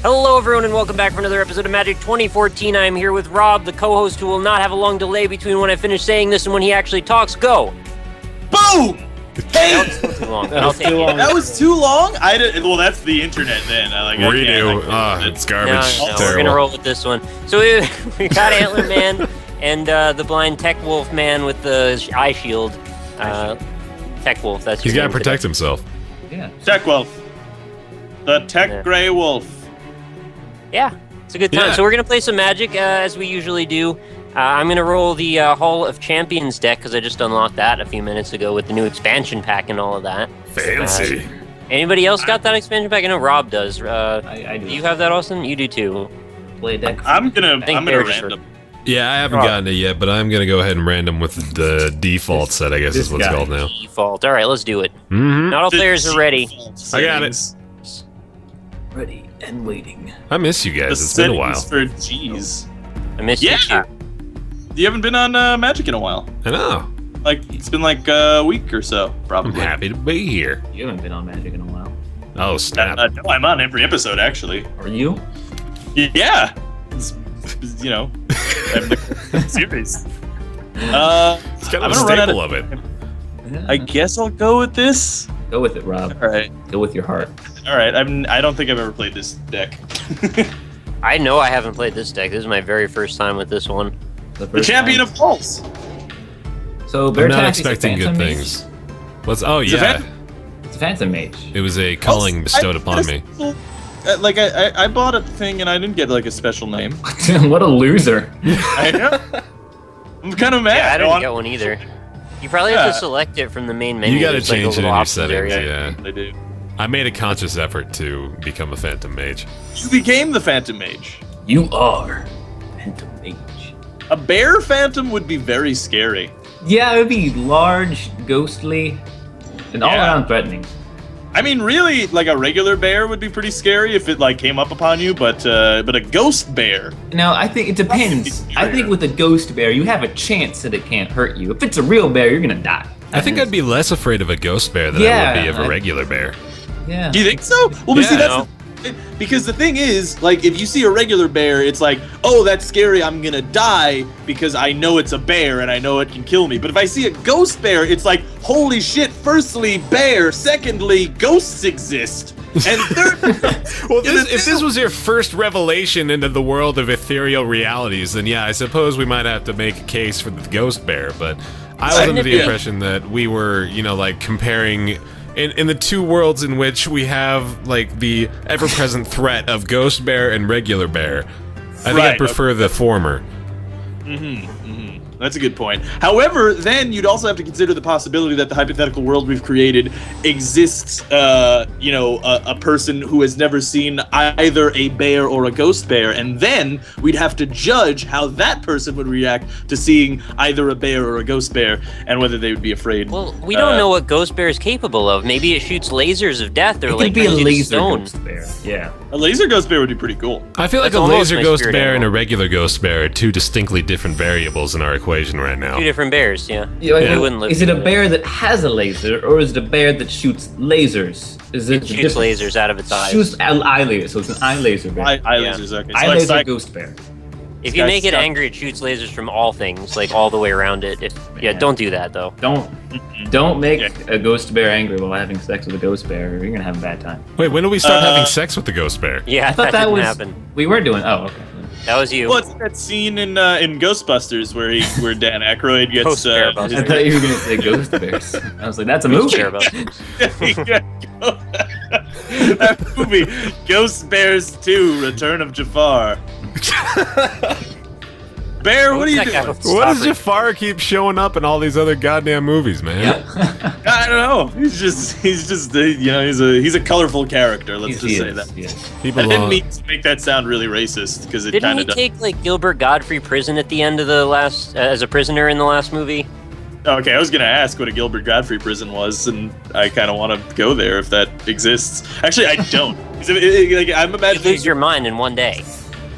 Hello everyone and welcome back for another episode of Magic 2014. I am here with Rob, the co-host who will not have a long delay between when I finish saying this and when he actually talks. Go! Boom! Hey! That was too long. I'll take it. That was too long? Well, that's the internet then. Redo. It's garbage. No, we're gonna roll with this one. So we got Antler Man and the blind Tech Wolf man with the eye shield. Tech Wolf, that's He's your gotta name protect today. himself. Yeah. Tech Wolf. The Tech Grey Wolf. Yeah, it's a good time. Yeah. So we're going to play some Magic, as we usually do. I'm going to roll the Hall of Champions deck, because I just unlocked that a few minutes ago with the new expansion pack and all of that. Fancy. Anybody else got that expansion pack? I know Rob does. I do. Do you have that, Austin? You do too. Play a deck. I'm gonna Baer just random. Yeah, I haven't gotten it yet, but I'm gonna go ahead and random with the default set, I guess is what it's called now. Default. All right, let's do it. Mm-hmm. Not all players are ready. I got it. Ready and waiting. I miss you guys. The It's been a while. settings for G's. I missed you Yeah. too. You haven't been on Magic in a while. I know. Like, it's been like a week or so, I'm probably. happy to be here. You haven't been on Magic in a while. Oh, snap. No, I'm on every episode, actually. Are you? Yeah. It's, I'm serious. It's kind I'm of a gonna run out staple of it. Yeah. I guess I'll go with this. Go with it, Rob. All right. Go with your heart. All right. I don't think I've ever played this deck. I know I haven't played this deck. This is my very first time with this one. The champion of false. So I'm BaerTaffy's not a expecting good Phantom things. Mage. What's? Oh, It's a yeah. It's a Phantom Mage. It was a calling bestowed upon me. Like I bought a thing and I didn't get like a special name. What a loser. I know. I'm kind of mad. Yeah, I didn't get one either. You probably have Yeah. to select it from the main menu. You gotta There's, like, a change it in little your options settings, area. yeah. I do. I made a conscious effort to become a Phantom Mage. You became the Phantom Mage. You are Phantom Mage. A bear phantom would be very scary. Yeah, it would be large, ghostly, and all Yeah. around threatening. I mean, really, like a regular bear would be pretty scary if it like came up upon you, but a ghost bear. Now, I think it depends. I think with a ghost bear, you have a chance that it can't hurt you. If it's a real bear, you're gonna die. I think I'd be less afraid of a ghost bear than I Yeah, would be of a I- regular bear. Yeah. Do you think so? Well, but see, Yeah. that's because the thing is, like, if you see a regular bear, it's like, oh, that's scary. I'm gonna die because I know it's a bear and I know it can kill me. But if I see a ghost bear, it's like, holy shit! Firstly, bear. Secondly, ghosts exist. And third, Well, if this was your first revelation into the world of ethereal realities, then yeah, I suppose we might have to make a case for the ghost bear. But I was under the Yeah. impression that we were, like comparing in the two worlds in which we have like the ever-present threat of ghost bear and regular bear. I think I Right, prefer the former. That's a good point. However, then you'd also have to consider the possibility that the hypothetical world we've created exists, a person who has never seen either a bear or a ghost bear, and then we'd have to judge how that person would react to seeing either a bear or a ghost bear, and whether they would be afraid. Well, we don't know what Ghost Bear is capable of. Maybe it shoots lasers of death, or It like could be a turns you to laser stone. ghost bear. Yeah. A laser ghost bear would be pretty cool. I feel like That's a almost laser my ghost spirit bear and a animal. regular ghost bear are two distinctly different variables in our equation right now. Two different bears, yeah. Yeah. wouldn't live Is it a through bear that has a laser, or is it a bear that shoots lasers? Is it It shoots different- lasers out of its eyes. Shoots eye laser, so it's an eye laser bear. Eye Yeah. lasers, okay. So Eye like laser psych- ghost bear. If you It's make it got- angry, it shoots lasers from all things, like all the way around it. Don't do that though. Don't make Yeah. a ghost bear angry while having sex with a ghost bear. You're gonna have a bad time. Wait, when do we start having sex with the ghost bear? Yeah, I thought that that didn't was happen. we were doing. Oh, okay. That was you. Well, it's that scene in Ghostbusters where Dan Aykroyd gets Ghost bear about I thought you were gonna say ghost bears. I was like, that's a Who's movie. care about it? that movie, Ghost Bears 2: Return of Jafar. Bear, what are you That guy doing? was What does stubborn. Jafar keep showing up in all these other goddamn movies, man? I don't know. He's just he's a colorful character. Let's just say that. Yes. People I didn't love- mean to make that sound really racist because it Didn't kind he of does. take like Gilbert Godfrey prison at the end of the last as a prisoner in the last movie? Okay, I was gonna ask what a Gilbert Godfrey prison was, and I kind of want to go there if that exists. Actually, I don't. 'Cause I'm You imagining. lose your mind in one day.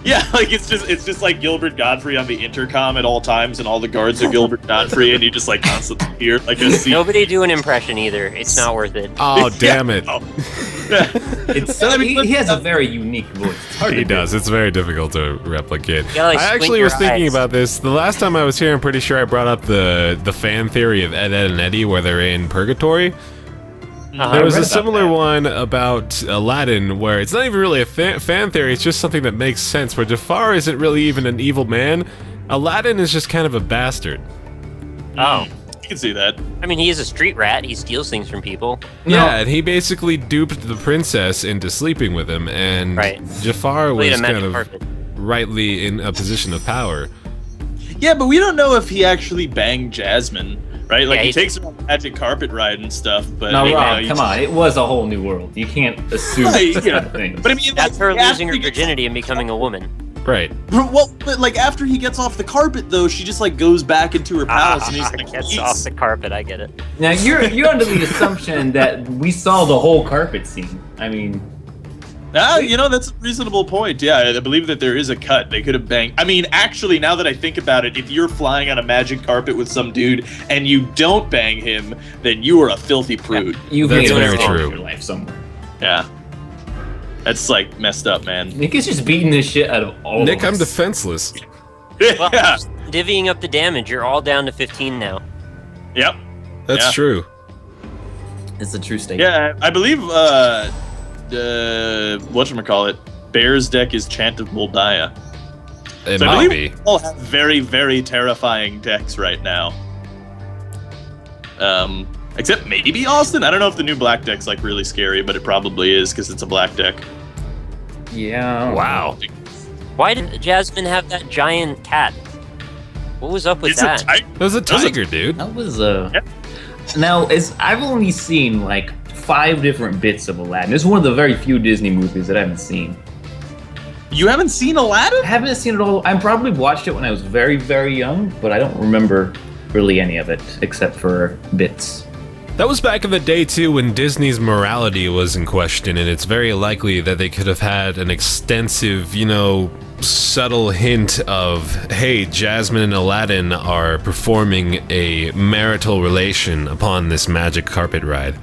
Yeah, like it's just like Gilbert Godfrey on the intercom at all times, and all the guards are Gilbert Godfrey, and you just like constantly hear like a scene. Nobody do an impression either. It's not worth it. Oh, damn it. Oh. It's so I mean, he has a very unique voice. It's hard He to do. does. It's very difficult to replicate. gotta, like, I actually squint was your thinking eyes. about this. The last time I was here, I'm pretty sure I brought up the fan theory of Ed, Ed, and Eddie, where they're in purgatory. There was I a read about similar that. one about Aladdin, where it's not even really a fan theory, it's just something that makes sense, where Jafar isn't really even an evil man. Aladdin is just kind of a bastard. Oh. You can see that. I mean, he is a street rat. He steals things from people. Yeah, and he basically duped the princess into sleeping with him, and Right. Jafar Played was a kind magic of carpet. rightly in a position of power. Yeah, but we don't know if he actually banged Jasmine, right? Like Yeah, he he- takes her on the magic carpet ride and stuff. But No, you know, Rob, you come just- on. It was a whole new world. You can't assume Right, such yeah. things. But I mean, That's her like, after losing her he gets- virginity and becoming a woman. Right. Well, but like after he gets off the carpet, though, she just like goes back into her palace, and he's like, Gets "He's- off the carpet. I get it. Now you're under the assumption that we saw the whole carpet scene. I mean, you know, that's a reasonable point. Yeah, I believe that there is a cut. They could have banged. I mean, actually, now that I think about it, if you're flying on a magic carpet with some dude and you don't bang him, then you are a filthy prude. you've That's made a very mistake true. in your life somewhere. Yeah. That's like messed up, man. Nick is just beating this shit out of all Nick, of I'm us. defenseless. Well, Yeah. just divvying up the damage. You're all down to 15 now. Yep. That's Yeah. true. It's a true statement. Yeah, I believe whatchamacallit, Baer's deck is Chant of Moldiah. It So I might believe be. we all have very, very terrifying decks right now. Except maybe Austin. I don't know if the new black deck's like really scary, but it probably is because it's a black deck. Yeah. Wow. Why did Jasmine have that giant cat? What was up with It's that? a type. That was a tiger, dude. That was Yeah. Now, I've only seen like 5 different bits of Aladdin. This is one of the very few Disney movies that I haven't seen. You haven't seen Aladdin? I haven't seen it all. I probably watched it when I was very, very young, but I don't remember really any of it except for bits. That was back in the day, too, when Disney's morality was in question, and it's very likely that they could have had an extensive, subtle hint of, hey, Jasmine and Aladdin are performing a marital relation upon this magic carpet ride.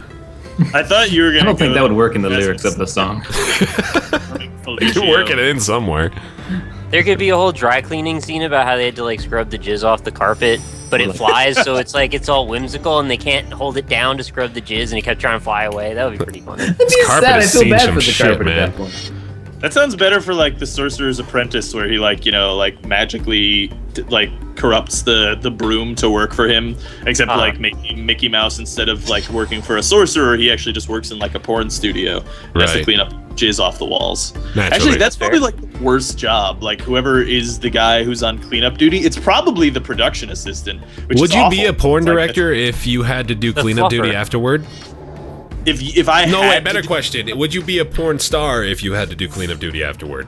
I thought you were gonna. I don't think that would work in the Jasmine lyrics of the song. You can work it in somewhere. There could be a whole dry cleaning scene about how they had to like scrub the jizz off the carpet, but it flies, so it's like it's all whimsical, and they can't hold it down to scrub the jizz, and it kept trying to fly away. That would be pretty funny. That'd be carpet sad. I has feel seen bad some for the shit, carpet man. at that point. That sounds better for like the Sorcerer's Apprentice, where he magically corrupts the broom to work for him. Except like making Mickey Mouse, instead of like working for a sorcerer, he actually just works in like a porn studio. And has to Right. clean up jizz off the walls. Naturally. Actually, that's Fair. probably like the worst job. Like whoever is the guy who's on cleanup duty, it's probably the production assistant. Which Would is you be awful. a porn It's like, director if you had to do The cleanup duty fluffer. afterward? If I No, had wait, to better do- question. Would you be a porn star if you had to do cleanup duty afterward?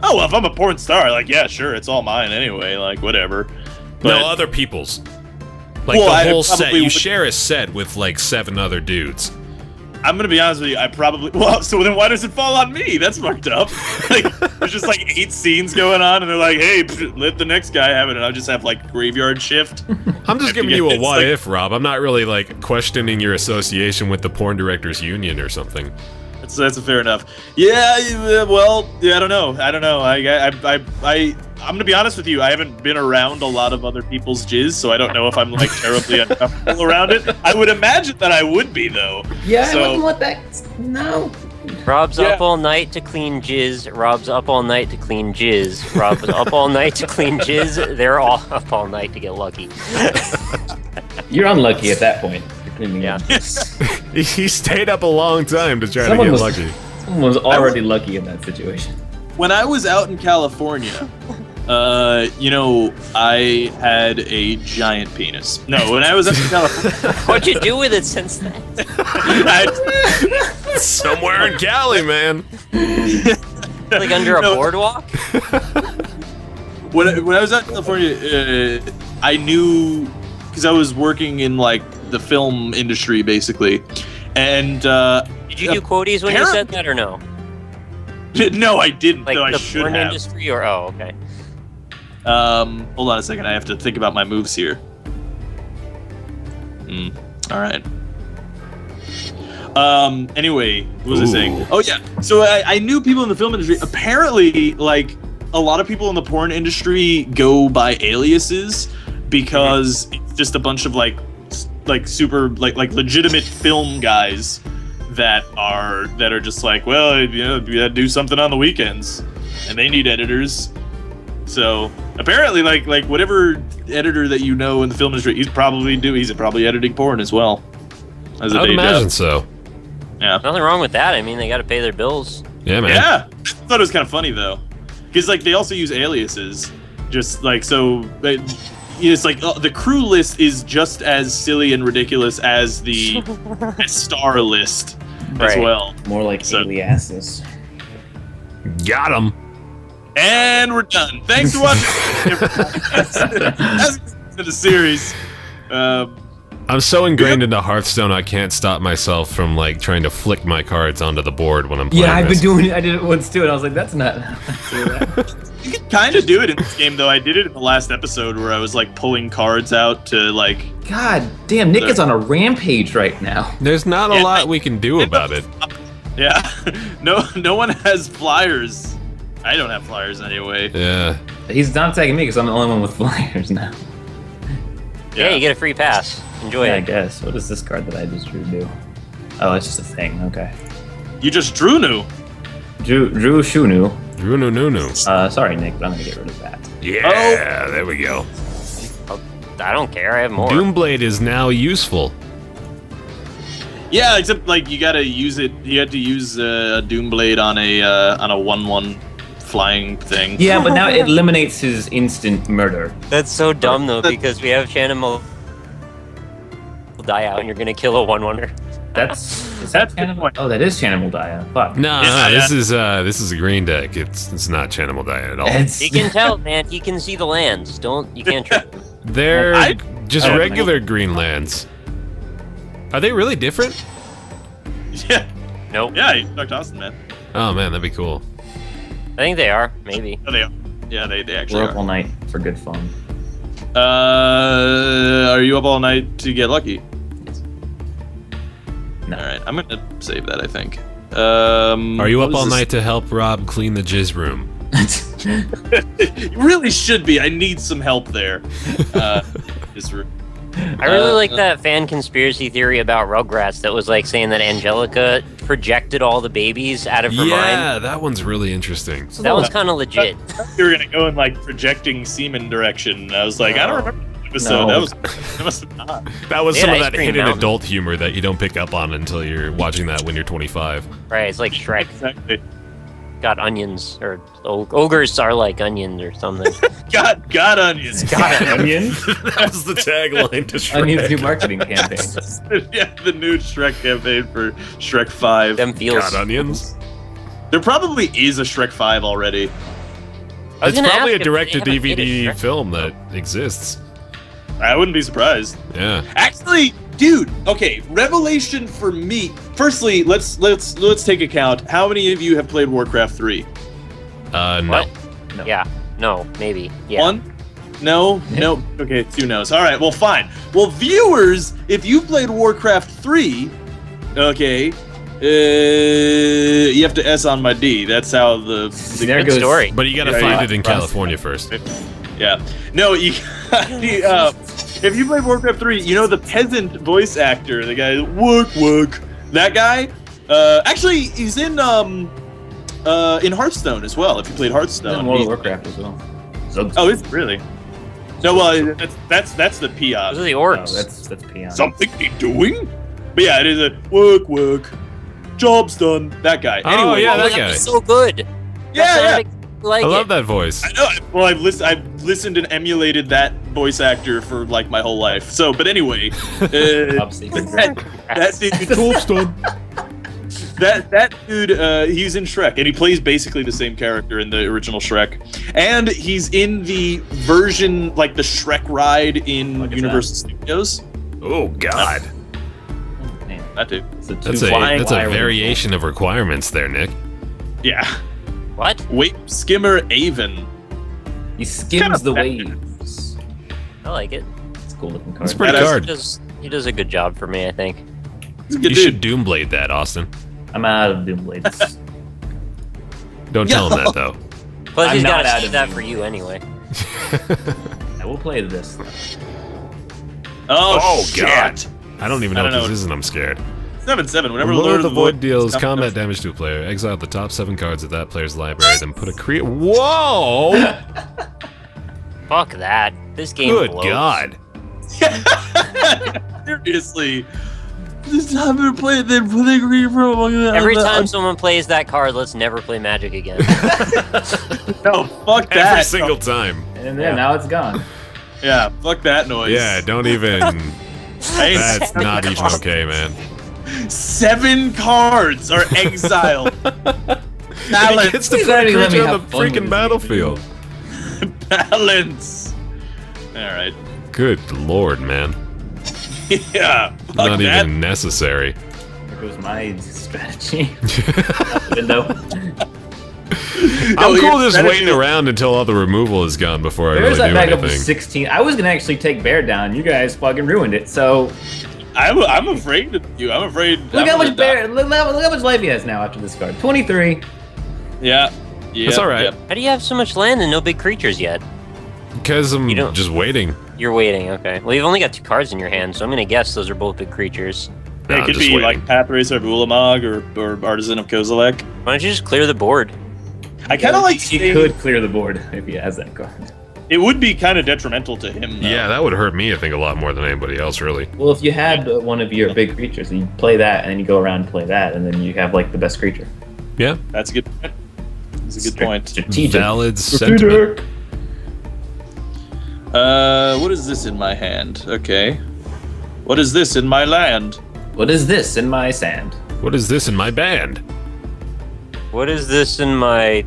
Oh, well, if I'm a porn star, like yeah, sure, it's all mine anyway. Like whatever. But No, other people's. Like Well, I the whole set. probably You would- share a set with like 7 other dudes. I'm gonna be honest with you. I probably so then why does it fall on me? That's fucked up. Like there's just like 8 scenes going on, and they're like, "Hey, let the next guy have it," and I'll just have like graveyard shift. I'm just If giving you you get- a it's what like- if, Rob. I'm not really like questioning your association with the Porn Directors Union or something. That's a fair enough. Yeah, well, yeah, I don't know. I'm gonna be honest with you. I haven't been around a lot of other people's jizz, so I don't know if I'm like terribly uncomfortable around it. I would imagine that I would be though. Yeah, So- I wouldn't want that. No. Rob's Yeah. up all night to clean jizz. Rob's up all night to clean jizz. Rob's up all night to clean jizz. They're all up all night to get lucky. You're unlucky at that point. You're cleaning Yeah. up. He stayed up a long time to try Someone to get was- lucky. Someone was already lucky in that situation. When I was out in California, I had a giant penis. No, when I was out in California, What'd you do with it since then? Somewhere in Cali, man. Like under a No. boardwalk? when I was out in California, I knew because I was working in like the film industry basically, and Did you do quoties when you said that or no? no, I didn't. Like though I the should porn have. industry or okay. Hold on a second. I have to think about my moves here. All right. Anyway, what was I saying? Ooh. Oh yeah. So I knew people in the film industry. Apparently, like a lot of people in the porn industry go by aliases because it's just a bunch of like super like legitimate film guys that are just like, well, you know, we gotta do something on the weekends, and they need editors. So apparently, like whatever editor that you know in the film industry, he's probably editing porn as well. As a I would day imagine job. so. Yeah. Nothing wrong with that. I mean, they got to pay their bills. Yeah, man. Yeah. I thought it was kind of funny though, because like they also use aliases, just like so. It's like the crew list is just as silly and ridiculous as the star list as Right. well. More like So- aliases. Got him. And we're done. Thanks for watching. That's the series. I'm so ingrained into Hearthstone, I can't stop myself from like trying to flick my cards onto the board when I'm playing. Yeah, I've been this. doing it. I did it once too, and I was like, that's not. You can kind of do it in this game, though. I did it in the last episode where I was like pulling cards out to like. God damn, Nick is on a rampage right now. There's not a Yeah, lot we can do about it. Yeah, no one has flyers. I don't have flyers anyway. Yeah. He's not attacking me because I'm the only one with flyers now. Yeah, you get a free pass. Enjoy Yeah, I it. guess. What does this card that I just drew do? Oh, it's just a thing. Okay. You just drew new. Drew Shunu. Runu. Sorry, Nick, but I'm gonna get rid of that. Yeah, there we go. I don't care. I have more. Doomblade is now useful. Yeah, except like you gotta use it. You have to use a Doomblade on a 1/1 flying thing. Yeah, but now it eliminates his instant murder. That's so dumb though, because we have Shannon will die out, and you're gonna kill a 1/1er. Is that That's the Chanimal? point. Oh, that is Chanimal Dia. Fuck. No, Yeah, this is a green deck. It's not Chanimal Diet at all. It's, He can tell, man. He can see the lands. You can't trick him. They're I- just I- regular green lands. Are they really different? Yeah, Nope. yeah. You talk to Austin, man. Oh man, that'd be cool. I think they are. Maybe. Oh, they are. Yeah, they actually We're up all are. night for good fun. Are you up all night to get lucky? No. All right, I'm gonna save that. I think. Are you what up was all this? night to help Rob clean the jizz room? You really should be. I need some help there. This room. I really like that fan conspiracy theory about Rugrats that was like saying that Angelica projected all the babies out of her mind. Yeah, that one's really interesting. That was kind of legit. You were gonna go in like projecting semen direction. I was like, I don't remember the episode. No. That must have not. That was They some had of Ice that Cream hidden Mountain. adult humor that you don't pick up on until you're watching that when you're 25. Right? It's like Shrek Exactly. got onions, or ogres are like onions or something. God onions. Got it. Onions? That's the tagline to Shrek. Onion's new marketing campaign. Yeah, the new Shrek campaign for Shrek 5. Them feels. Got onions. There probably is a Shrek 5 already. I was It's gonna probably a ask if they direct-to-DVD haven't made a Shrek film that exists. I wouldn't be surprised. Yeah. Actually, dude, okay, revelation for me. Firstly, let's take account. How many of you have played Warcraft 3? No. What? Yeah. No. Maybe. Yeah. One? No? No. Okay, 2 no's. All right, well, fine. Well, viewers, if you've played Warcraft 3, okay, you have to S on my D. That's how the There Good goes story. But you gotta Yeah, find yeah. it in California first. yeah. No, you. If you played Warcraft 3, you know the peasant voice actor, the guy work. That guy, actually, he's in Hearthstone as well. If you played Hearthstone, And World of He's- Warcraft as well. Zug. Oh, is it really? No, well, that's the Those Pion. are the Oh, orcs. that's peon. Something he doing? But yeah, it is a work. Job's done. That guy. Oh, Anyway, yeah, Oh, that that'd guy. be so good. yeah. Sounded like I love it. that voice. I know. Well, I've listened and emulated that voice actor for like my whole life. So, but anyway, Top secret. that dude, that dude, he's in Shrek, and he plays basically the same character in the original Shrek, and he's in the version like the Shrek ride in Look at Universal Studios. Oh God. Man, That dude. it's a That's flying a wire variation of requirements there, Nick. Yeah. What? Wait, Skimmer Avon. He skims Kinda the bad. waves. I like it. It's a cool looking card. It's pretty That is- hard. He does a good job for me, I think. He's a good You dude. should Doomblade that, Austin. I'm out of Doomblades. Don't tell him that though. Plus, I'm he's not got to out save of that you. for you anyway. I will play this. Oh, God. shit. I don't even know I what don't this know. is, and I'm scared. 7/7. Whenever Lord of the Void deals comes combat up- damage to a player. Exile the top 7 cards of that player's library, then put a create. Whoa! Fuck that. This game Good blows. God! Seriously. This time we played then putting green from Every time someone plays that card, let's never play Magic again. No, fuck that. Every single time. And then now it's gone. Yeah, fuck that noise. Yeah, don't even. Hey, That's not even okay, man. 7 cards are exiled. He Balance. gets to Please put a already let me creature on have the fun with freaking this battlefield. Balance. Alright. Good lord, man. Yeah. Fuck Not that. even necessary. There goes my strategy. Out the window. I'm your cool just strategy- waiting around until all the removal is gone before I There's really that do back up to anything. 16. I was gonna actually take Baer down. You guys fucking ruined it. So I'm afraid of you. I'm afraid. look I'm how gonna much die. Baer. Look how much life he has now after this card. 23. Yeah. Yeah. That's alright. Yep. How do you have so much land and no big creatures yet? Because I'm You don't- just waiting. You're waiting, okay. Well, you've only got 2 cards in your hand, so I'm gonna guess those are both big creatures. It I'm could just be waiting. like Pathracer of Ulamog or Artisan of Kozilek. Why don't you just clear the board? I kind of like He staying- could clear the board if he has that card. It would be kind of detrimental to him. Though. Yeah, that would hurt me, I think, a lot more than anybody else, really. Well, if you had one of your big creatures, and you play that, and then you go around and play that, and then you have like the best creature. Yeah, That's a good. That's a good point. Strategic. valid sentiment. What is this in my hand? Okay. What is this in my land? What is this in my sand? What is this in my band? What is this in my...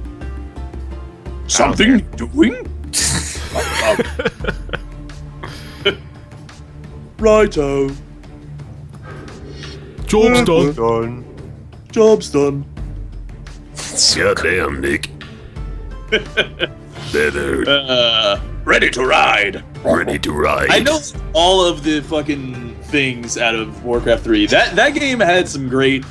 Something doing? Righto. Job's done. Job's done. Goddamn, Nick. Better. Ready to ride. Ready to ride. I know all of the fucking things out of Warcraft 3. That game had some great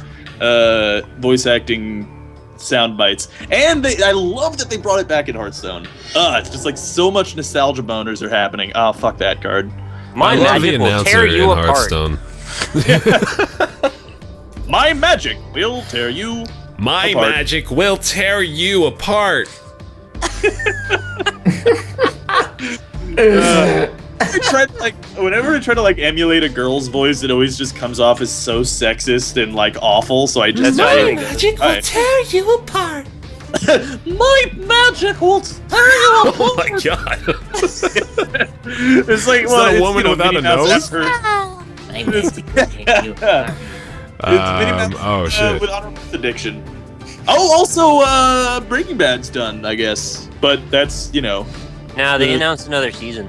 voice acting sound bites, and I love that they brought it back in Hearthstone. It's just like so much nostalgia boners are happening. Oh, fuck that card. My I love the magic will announcer tear in you apart. Hearthstone. My magic will tear you. My Apart. magic will tear you apart. Whenever I try to like emulate a girl's voice, it always just comes off as so sexist and like awful. So I just That's try right. to- Magic will tear you apart. My magic will tear you apart. Oh my god. It's like Is that a woman you know, without a Minnie Mouse nose? effort. My magic will tear you apart. It's Minnie Mouse, Oh shit. with honorable addiction. Oh, also, Breaking Bad's done, I guess. But that's, you know, Now they announced another season.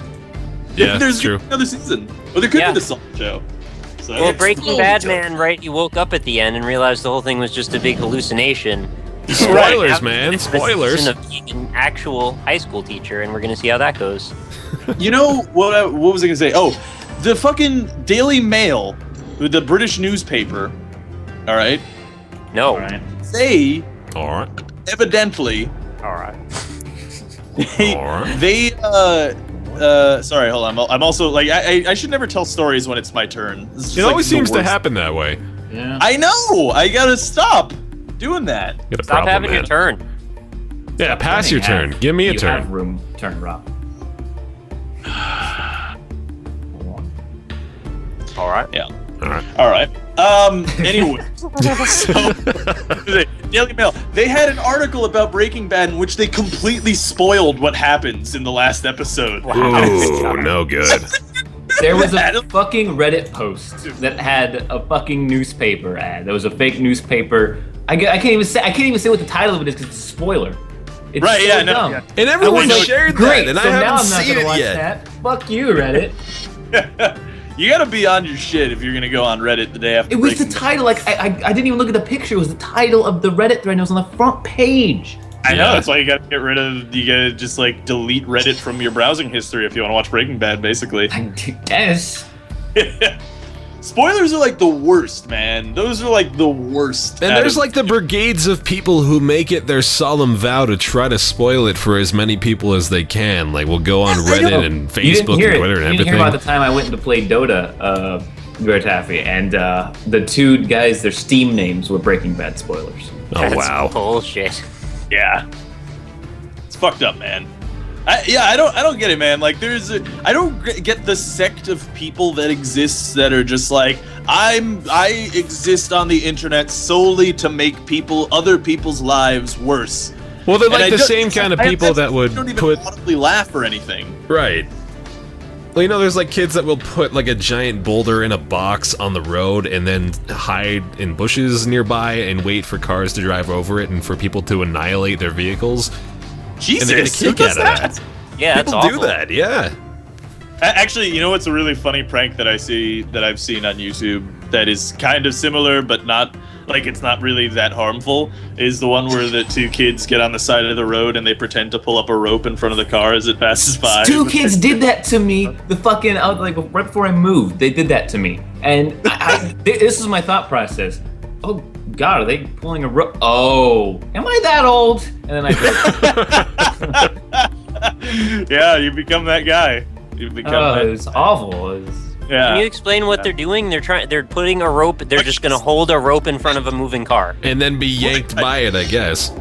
Yeah, there's it's true. another season. Well, there could Yeah. be the solo show. So Well, it's Breaking solo Bad show. man, right? You woke up at the end and realized the whole thing was just a big hallucination. Spoilers, Now, man. it's the Spoilers. season of being an actual high school teacher, and we're gonna see how that goes. You know what? What was I gonna say? Oh, the fucking Daily Mail, the British newspaper. All right, No. All right. they Alright. evidently All right. Alright. they sorry, hold on. I'm also like I should never tell stories when it's my turn. This is just, It like, always the seems to worst. happen that way. Yeah. I know. I gotta stop doing that. Get a Stop problem, having your man. turn. Yeah, pass your turn. Give me a you turn. Have room. Turn, Rob. All right. Yeah. Alright. All right. Anyway, so Daily Mail. They had an article about Breaking Bad in which they completely spoiled what happens in the last episode. Ooh, no good. There was a fucking Reddit post that had a fucking newspaper ad. There was a fake newspaper. I can't even say what the title of it is because it's a spoiler. It's Right, so yeah, no, dumb. yeah. And I everyone was like, shared great, that, and so I now haven't I'm not seen gonna it watch yet. that. Fuck you, Reddit. You gotta be on your shit if you're gonna go on Reddit the day after. It was the Breaking Bad. title. Like I didn't even look at the picture. It was the title of the Reddit thread. And it was on the front page. I know. Yeah. That's why you gotta get rid of. You gotta just like delete Reddit from your browsing history if you want to watch Breaking Bad, basically. I guess. Spoilers are like the worst, man. Those are like the worst. And there's like the brigades of people who make it their solemn vow to try to spoil it for as many people as they can. Like, we'll go on Reddit and Facebook and Twitter and everything. You didn't hear about the time I went to play Dota, BaerTaffy, and the two guys, their Steam names were Breaking Bad spoilers. Oh, That's wow. bullshit. Yeah, it's fucked up, man. I don't get it, man. Like, I don't get the sect of people that exists that are just like, I exist on the internet solely to make other people's lives worse. Well, they're And like the same kind of people that would don't even put... audibly laugh or anything. Right. Well, you know, there's like kids that will put like a giant boulder in a box on the road and then hide in bushes nearby and wait for cars to drive over it and for people to annihilate their vehicles. Jesus, and they get a kick out of that. Yeah, that's People awful. do that, yeah. Actually, you know what's a really funny prank that I've seen on YouTube that is kind of similar but not like it's not really that harmful is the one where the two kids get on the side of the road and they pretend to pull up a rope in front of the car as it passes by. Two kids did that to me. Like right before I moved, they did that to me, and this is my thought process. Oh God, are they pulling a rope? Oh, am I that old? And then I go, Yeah, you become that guy. You become it was awful. It was, yeah. Can you explain what they're doing? They're putting a rope. They're just gonna hold a rope in front of a moving car. And then be yanked by it, I guess.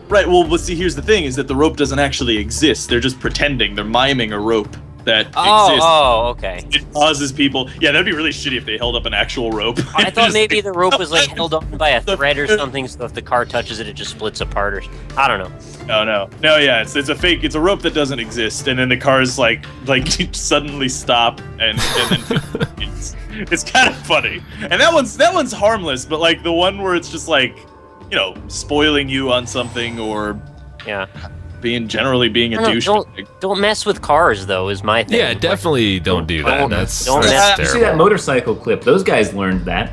Right, well, see, here's the thing, is that the rope doesn't actually exist. They're just pretending. They're miming a rope that exists. Oh, okay. It causes people... Yeah, that'd be really shitty if they held up an actual rope. I thought maybe the rope was like held on by a thread or something, so if the car touches it, it just splits apart or I don't know. No, yeah, it's a fake. It's a rope that doesn't exist, and then the cars like suddenly stop, and then it's kind of funny. And that one's harmless, but like the one where it's just like, you know, spoiling you on something or Yeah. generally being a douche. Don't mess with cars, though, is my thing. Yeah, definitely don't do that. That's don't mess- terrible. you see that motorcycle clip? Those guys learned that.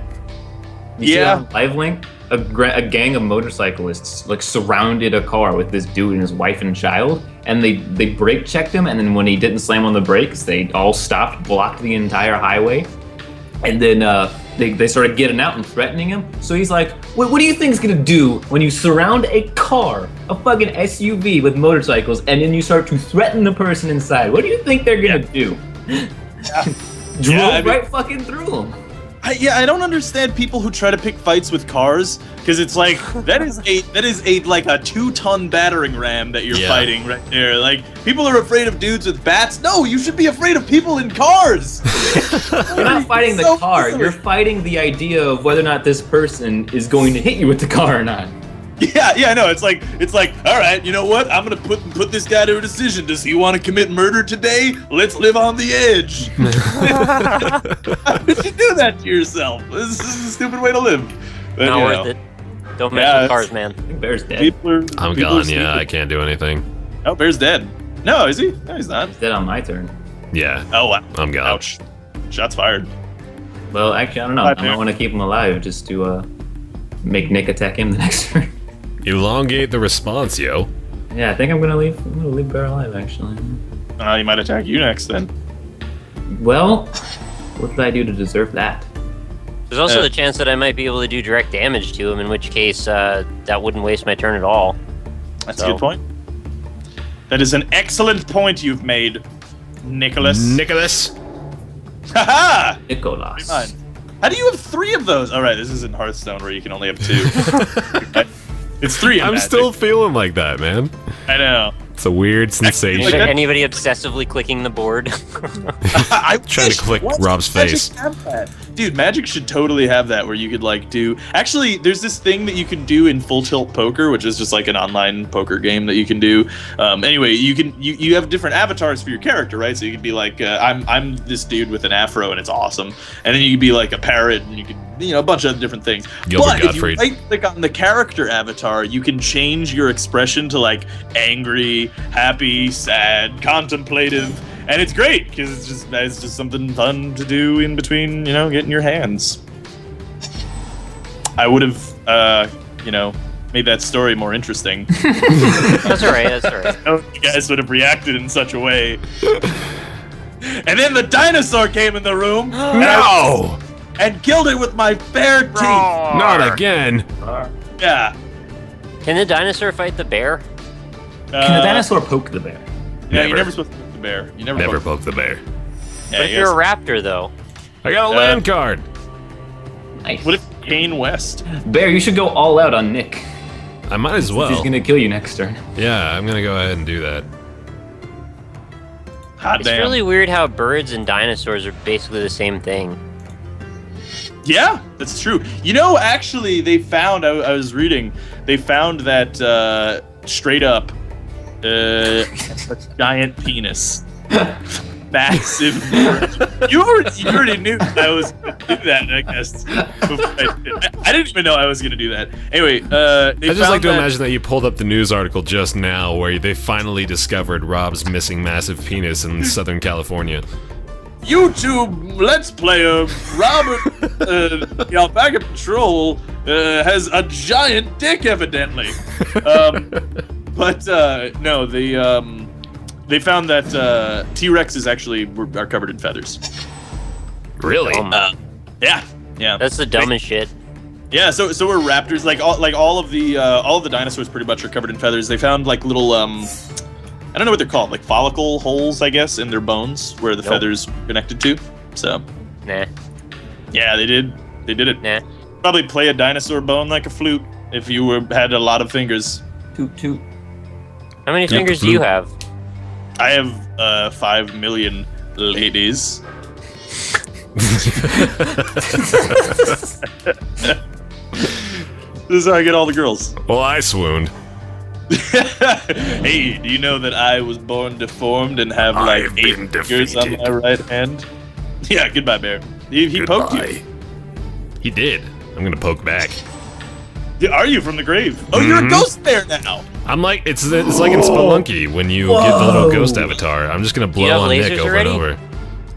You see Yeah. that on Live Link? A gang of motorcyclists like surrounded a car with this dude and his wife and child, and they brake checked him, and then when he didn't slam on the brakes, they all stopped, blocked the entire highway, and then they started getting out and threatening him. So he's like, what do you think is gonna do when you surround a car, a fucking SUV with motorcycles, and then you start to threaten the person inside? What do you think they're gonna do? Drove right fucking through them. I don't understand people who try to pick fights with cars, because it's like that is a like a 2-ton battering ram that you're fighting right there. Like, people are afraid of dudes with bats. No, you should be afraid of people in cars. You're not fighting the car. You're fighting the idea of whether or not this person is going to hit you with the car or not. Yeah, no, it's like, all right, you know what? I'm gonna put this guy to a decision. Does he want to commit murder today? Let's live on the edge. Why would you do that to yourself? This is a stupid way to live. But, Not you worth know. it. Don't mess with cars, man. I think Bear's dead. I'm gone, yeah, I can't do anything. Oh, Bear's dead. No, is he? No, he's not. He's dead on my turn. Yeah, Oh, wow. I'm gone. Ouch. Shots fired. Well, actually, I don't know. I might want to keep him alive just to make Nick attack him the next turn. Elongate the response, yo. Yeah, I think I'm gonna leave Bear alive. Actually. He might attack you next then. Well, what did I do to deserve that? There's also the chance that I might be able to do direct damage to him, in which case that wouldn't waste my turn at all. That's a good point. That is an excellent point you've made, Nicholas. Nicholas. Haha! Nicholas. Fine. How do you have 3 of those? All right, this isn't Hearthstone where you can only have 2. It's 3 in I'm Magic. still feeling like that, man. I know. It's a weird sensation. Like that- Anybody obsessively clicking the board? I Trying to click Rob's face. Dude, Magic should totally have that where you could like do... Actually, there's this thing that you can do in Full Tilt Poker, which is just like an online poker game that you can do. Anyway, you have different avatars for your character, right? So you can be like, I'm this dude with an afro and it's awesome. And then you can be like a parrot and you can, a bunch of different things. Gilbert But Gottfried. if you right-click on the character avatar, you can change your expression to like angry, happy, sad, contemplative. And it's great because it's just something fun to do in between, getting your hands. I would have, made that story more interesting. That's alright, that's alright. I know you guys would have reacted in such a way. And then the dinosaur came in the room. No! and killed it with my bare teeth. Not again. Yeah. Can the dinosaur fight the bear? Can the dinosaur poke the bear? Yeah, Never. you're never supposed to poke the bear. You never Poke the bear. Yeah, But if you're a raptor, though, I got a land card. Nice. What if Kane West? Bear, you should go all out on Nick. I might as well. He's gonna kill you next turn. Yeah, I'm gonna go ahead and do that. Hot it's damn. really weird how birds and dinosaurs are basically the same thing. Yeah, that's true. You know, actually, they found, I was reading, they found that straight up, a giant penis. Massive. You already knew I was going to do that, I guess. I didn't even know I was going to do that. Anyway, I just like to imagine that you pulled up the news article just now where they finally discovered Rob's missing massive penis in Southern California. YouTube Let's Player Robert the Alpaca Patrol has a giant dick, evidently. But no, they found that T-Rexes actually are covered in feathers. Really? Yeah. That's the dumbest shit. Yeah, so are raptors. Like all of the dinosaurs pretty much are covered in feathers. They found like little I don't know what they're called, like follicle holes, I guess, in their bones where the feathers connected to. So, Nah. yeah, they did it. Nah. Probably play a dinosaur bone like a flute if you had a lot of fingers. Toot toot. How many fingers do you have? I have 5 million ladies. This is how I get all the girls. Well, I swooned. Hey, do you know that I was born deformed and have like I've 8 been fingers on defeated. my right hand? Yeah, goodbye, Bear. He poked you. He did. I'm gonna poke back. Yeah, are you from the grave? Oh, you're a ghost bear now. I'm like, it's like in Spelunky when you get the little ghost avatar. I'm just gonna you blow have on Nick lasers over already? and over.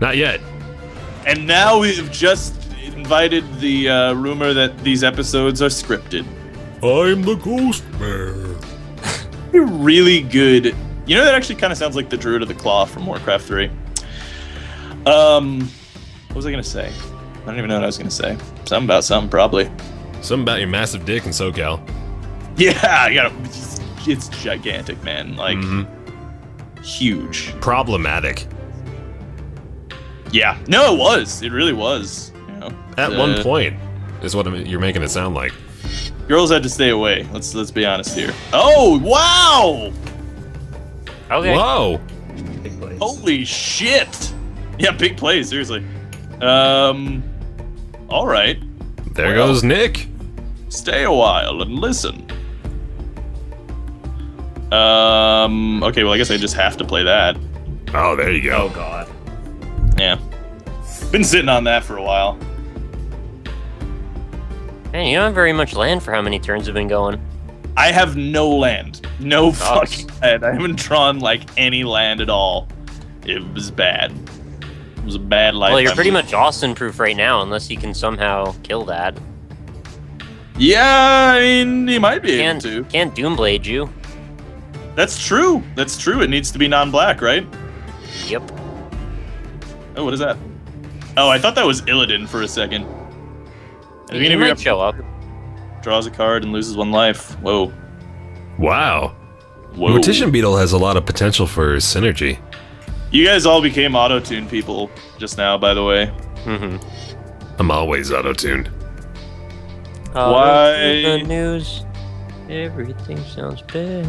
Not yet. And now we've just invited the rumor that these episodes are scripted. I'm the ghost bear. You're really good. You know, that actually kind of sounds like the Druid of the Claw from Warcraft 3. What was I gonna say? I don't even know what I was gonna say. Something about something, probably. Something about your massive dick in SoCal. Yeah, I got it's gigantic, man. Like, huge. Problematic. Yeah. No, it was. It really was. You know, At one point, is what you're making it sound like. girls had to stay away. Let's be honest here. Oh, wow! Okay. Whoa! Big place. Holy shit! Yeah, big play, seriously. All right. There Well. goes Nick. Stay a while and listen. Okay, well, I guess I just have to play that. Oh, there you Oh go. god. Yeah. Been sitting on that for a while. Man, you don't have very much land for how many turns have been going. I have no land. No fucking land. I haven't drawn, like, any land at all. It was bad. It was a bad life. Well, you're I'm pretty living. much Austin-proof right now, unless you can somehow kill that. Yeah, I mean, he might be able Can't, to. can't Doomblade you. That's true. That's true. It needs to be non-black, right? Yep. Oh, what is that? Oh, I thought that was Illidan for a second. At the He beginning of might your show up. draws a card and loses 1 life. Whoa. Wow. Whoa. Mortician Beetle has a lot of potential for synergy. You guys all became auto-tune people just now, by the way. Mm-hmm. I'm always auto-tuned. Why- The news. Everything sounds better.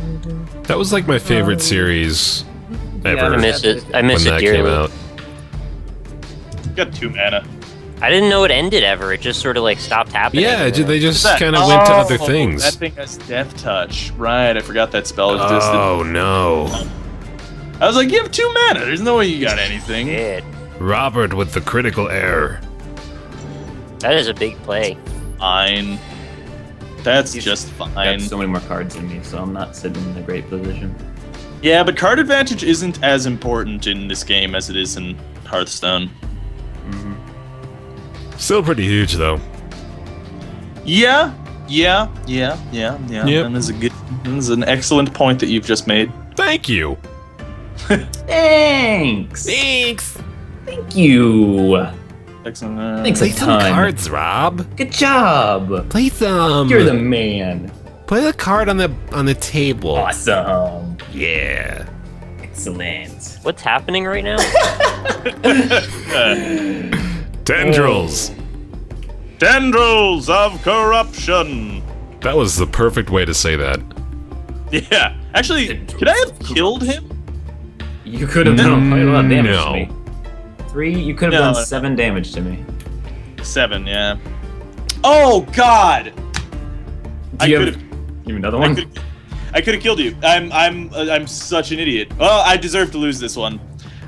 That was like my favorite series ever I miss it. I miss when it that came dearly. out. Got 2 mana. I didn't know it ended ever. It just sort of like stopped happening. Yeah, they just What's that? kind of went to other Oh, things. That thing has Death Touch. Right, I forgot that spell existed. Oh no. I was like, you have 2 mana. There's no way you got anything. Shit. Robert with the critical error. That is a big play. Fine. That's He's just I fine. have so many more cards than me, so I'm not sitting in a great position. Yeah, but card advantage isn't as important in this game as it is in Hearthstone. Still pretty huge though. Yeah. Yep. That is an excellent point that you've just made. Thank you. Thanks! Thanks. Thank you! Excellent. Thanks Play a some ton. cards, Rob. Good job. Play some. You're the man. Play the card on the table. Awesome. Yeah. Excellent. What's happening right now? Tendrils. Tendrils of corruption. That was the perfect way to say that. Yeah. Actually, could I have killed him? You could have done quite a lot of damage No. to me. 3, you could have No. done 7 damage to me. 7, yeah. Oh God! Do you I have, could've- you have another one? I could have killed you. I'm such an idiot. Well, I deserve to lose this one.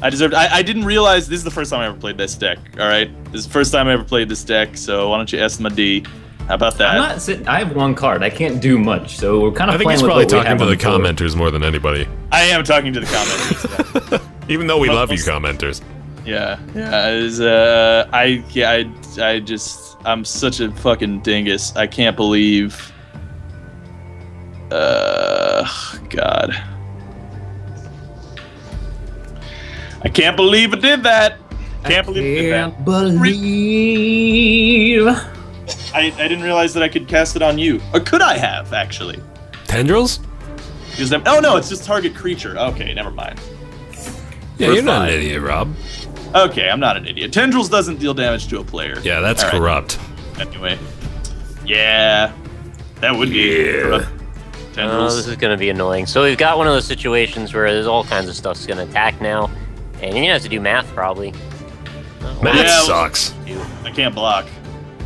I didn't realize this is the first time I ever played this deck. All right, this is the first time I ever played this deck. So why don't you S my D? How about that? I'm not sitting. I have 1 card. I can't do much, so we're kind of I think playing he's with probably what we talking have to on the board. commenters more than anybody. I am talking to the commenters. Even though we love you, commenters. yeah. I'm such a fucking dingus. I can't believe. God. I can't believe I did that. Can't believe I did that. Can't believe. I didn't realize that I could cast it on you. Or could I have, actually? Tendrils? Because oh no, it's just target creature. Okay, never mind. Yeah, For you're not an 5. idiot, Rob. Okay, I'm not an idiot. Tendrils doesn't deal damage to a player. Yeah, that's All right. corrupt. Anyway. Yeah. That would be corrupt. Oh, Tendrils. this is gonna be annoying. So we've got one of those situations where there's all kinds of stuff's gonna attack now, and you're gonna have to do math probably. Math Yeah, sucks. I can't block.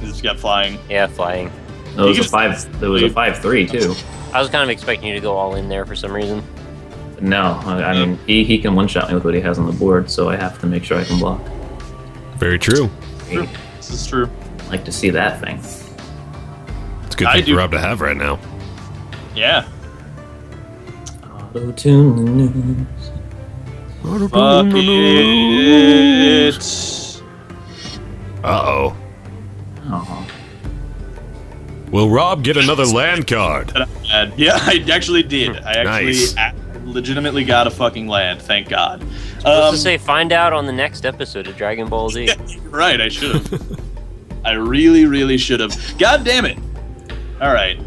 It's got flying. Yeah, flying. There was You a can 5. There was a 5/3 too. I was kind of expecting you to go all in there for some reason. No, I mean he can one-shot me with what he has on the board, so I have to make sure I can block. Very true. True. This is true. I'd like to see that thing. It's a good I thing do- for Rob to have right now. Yeah. Auto-tune the news. Fuck it. Uh-oh. Oh. Will Rob get another land card? Yeah, I actually did. I actually Nice. legitimately got a fucking land. Thank God. Supposed to say find out on the next episode of Dragon Ball Z. Right, I should have. I really, really should have. God damn it. All right.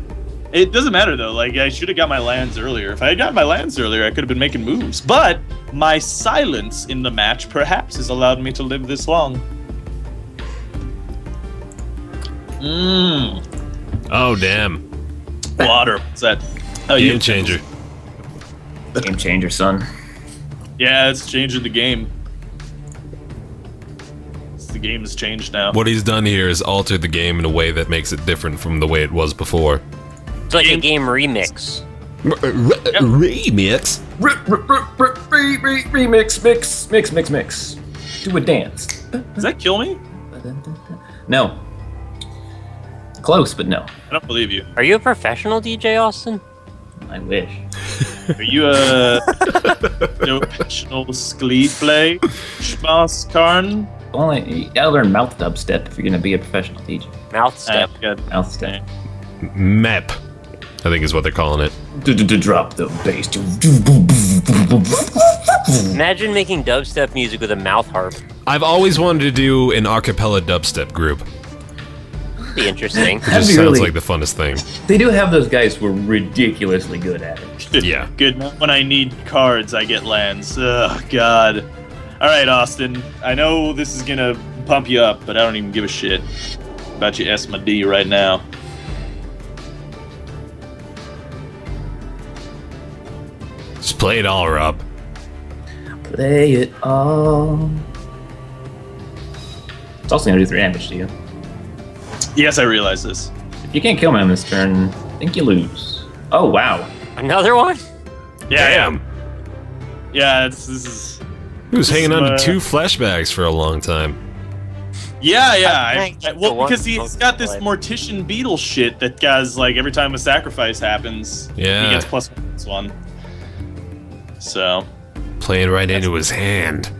It doesn't matter though. Like I should have got my lands earlier. If I had gotten my lands earlier, I could have been making moves. But my silence in the match perhaps has allowed me to live this long. Mmm. Oh, damn. Water. What's that? Oh, Game changer. Game changer, son. Yeah, it's changing the game. The game has changed now. What he's done here is altered the game in a way that makes it different from the way it was before. It's like a game remix. Remix? Remix, mix. Do a dance. Does that kill me? No. Close, but no. I don't believe you. Are you a professional DJ, Austin? I wish. Are you a professional sklee play? Schmas Karn? Only you gotta learn mouth dubstep if you're gonna be a professional DJ. Mouth step. Mouth step. Map, I think is what they're calling it. Drop the bass. Imagine making dubstep music with a mouth harp. I've always wanted to do an a cappella dubstep group. Be interesting. It That'd just be sounds really- like the funnest thing. They do have those guys who are ridiculously good at it. Yeah. Good. When I need cards, I get lands. Ugh, God. All right, Austin. I know this is gonna pump you up, but I don't even give a shit about your S my D right now. Just play it all, Rob. Play it all. It's also gonna do 3 damage to you. Yes, I realize this. If you can't kill me on this turn, I think you lose. Oh wow. Another one? Yeah, Damn. yeah. This is. He was hanging on to uh, 2 flashbacks for a long time. Yeah. The one- Because he's got this mortician beetle shit that guys like every time a sacrifice happens, Yeah. he gets +1. So, Playing right into his hand.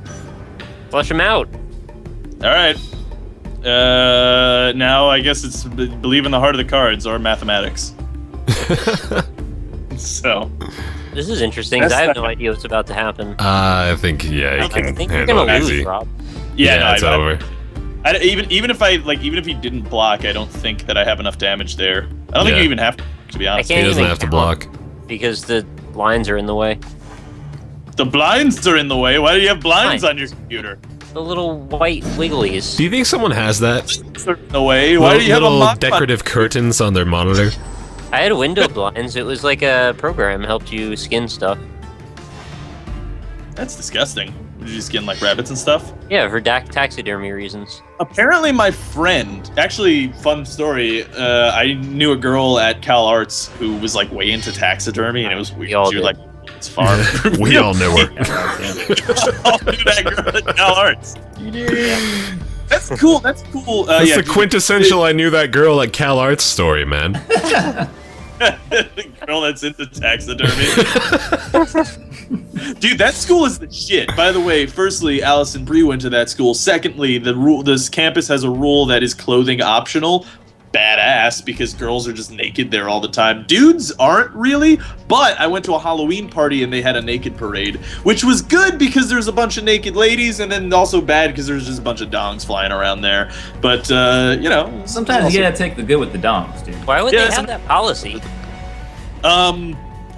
Flush him out. all right. Now I guess it's believe in the heart of the cards or mathematics. So, This is interesting, 'cause That's I have not- no idea what's about to happen. I think, yeah, I he can think you're handle gonna it lose, easy. Rob. yeah, no, it's over. Even if he didn't block, I don't think that I have enough damage there. I don't think you even have to be honest. I can't He doesn't even have to count block. because the lines are in the way. The blinds are in the way. Why do you have blinds Fine. on your computer? The little white wigglies. Do you think someone has that? They're in the way. Why do you have a little mock decorative curtains on their monitor? I had window blinds. It was like a program helped you skin stuff. That's disgusting. Did you skin like rabbits and stuff? Yeah, for taxidermy reasons. Apparently, my friend. Actually, fun story. I knew a girl at CalArts who was like way into taxidermy, and it was weird. We all She was did. like, it's farm. We all know her. I'll do that girl at CalArts. That's cool. That's cool. That's Yeah, the quintessential I knew that girl at CalArts story, man. the girl that's into taxidermy. Dude, that school is the shit. By the way, firstly, Allison Brie went to that school. Secondly, this campus has a rule that is clothing optional. Badass, because girls are just naked there all the time. Dudes aren't really, but I went to a Halloween party and they had a naked parade, which was good because there's a bunch of naked ladies, and then also bad because there's just a bunch of dongs flying around there. But, you know. Sometimes you gotta take the good with the dongs, dude. Why would Yeah, they have that policy?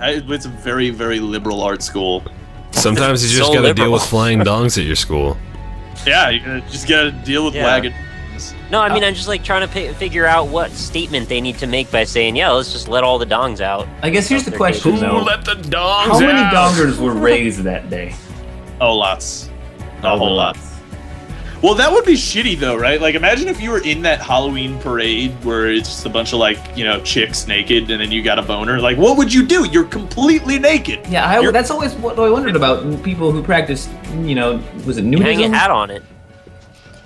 It's a very, very liberal art school. Sometimes you just So gotta deal liberal. with flying dongs at your school. Yeah, you just gotta deal with Yeah. wagon. No, I mean, I'm just like trying to figure out what statement they need to make by saying, yeah, let's just let all the dongs out. I guess here's the They're question, naked. though. let the dongs How many out? dongers were raised that day? Oh, lots. A Oh, whole lot. Well, that would be shitty though, right? Like, imagine if you were in that Halloween parade where it's just a bunch of like, you know, chicks naked, and then you got a boner. Like, what would you do? You're completely naked. Yeah, You're- that's always what I wondered about people who practice, you know, was it You hang nudism? a hat on it.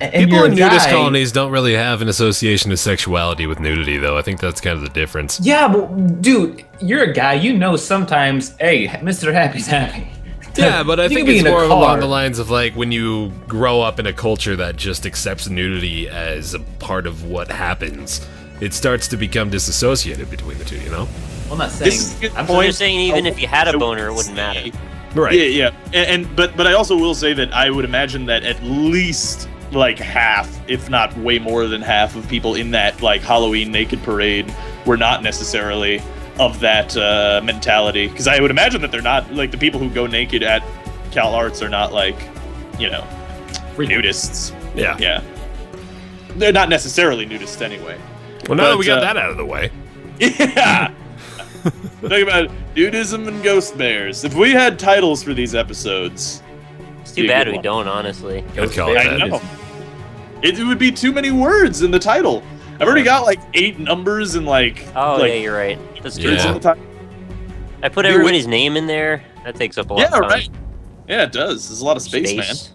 And People you're in a nudist guy- colonies don't really have an association of sexuality with nudity, though. I think that's kind of the difference. Yeah, but dude, you're a guy. You know, sometimes, hey, Mr. Happy's happy. Yeah, but I You think can be it's in a more car. along the lines of like when you grow up in a culture that just accepts nudity as a part of what happens, it starts to become disassociated between the two, you know? I'm not saying. This is a good I'm point. just saying, even if you had a boner, it wouldn't matter. Right. Yeah, yeah, but I also will say that I would imagine that at least like half, if not way more than half, of people in that like Halloween naked parade were not necessarily of that mentality. Because I would imagine that they're not like the people who go naked at CalArts are not like, you know, nudists. Yeah. Yeah, they're not necessarily nudists anyway. Well, now that But, we got that out of the way. Yeah. Talking about nudism and ghost bears. If we had titles for these episodes, It's too bad we don't, honestly. I'd call it I that. know. It would be too many words in the title. I've already got like 8 numbers and like. Oh, like, yeah, you're right. That's Yeah. true. in the title. I put Dude, everybody's name in there. That takes up a lot Yeah, of time. right. Yeah, it does. There's a lot of space, man. Space.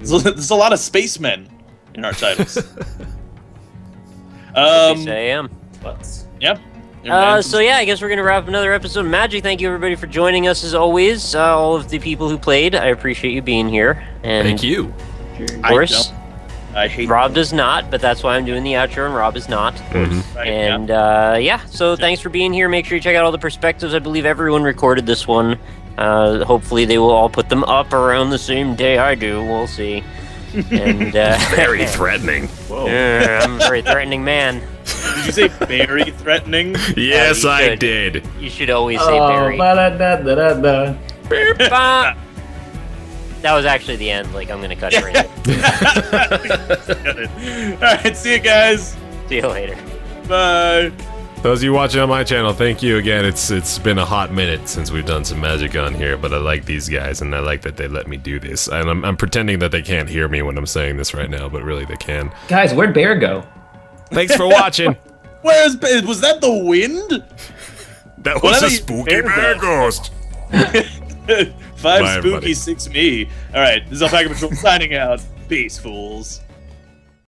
There's a lot of spacemen in our titles. Yes, I am. Yep. So yeah, I guess we're gonna wrap up another episode of Magic. Thank you everybody for joining us as always. All of the people who played, I appreciate you being here. And Thank you. of course, I hate Rob does not, but that's why I'm doing the outro, and Rob is not. Right, And yeah, so thanks for being here. Make sure you check out all the perspectives. I believe everyone recorded this one. Hopefully they will all put them up around the same day I do. We'll see. And Very threatening. yeah, I'm a very threatening man. Did you say very threatening? Yes, you I should. did. You should always say Oh, Barry. ba-da-da-da-da-da. Bah. That was actually the end. Like, I'm gonna cut it right there. Alright, see you guys. See you later. Bye. Those of you watching on my channel, thank you again. It's been a hot minute since we've done some magic on here, but I like these guys and I like that they let me do this. And I'm pretending that they can't hear me when I'm saying this right now, but really they can. Guys, where'd Baer go? Thanks for watching. Was that the wind? That Well, was that a means spooky bear bear ghost. 5 Bye, spooky, everybody. 6 me. Alright, this is Alpaca Patrol signing out. Peace, fools.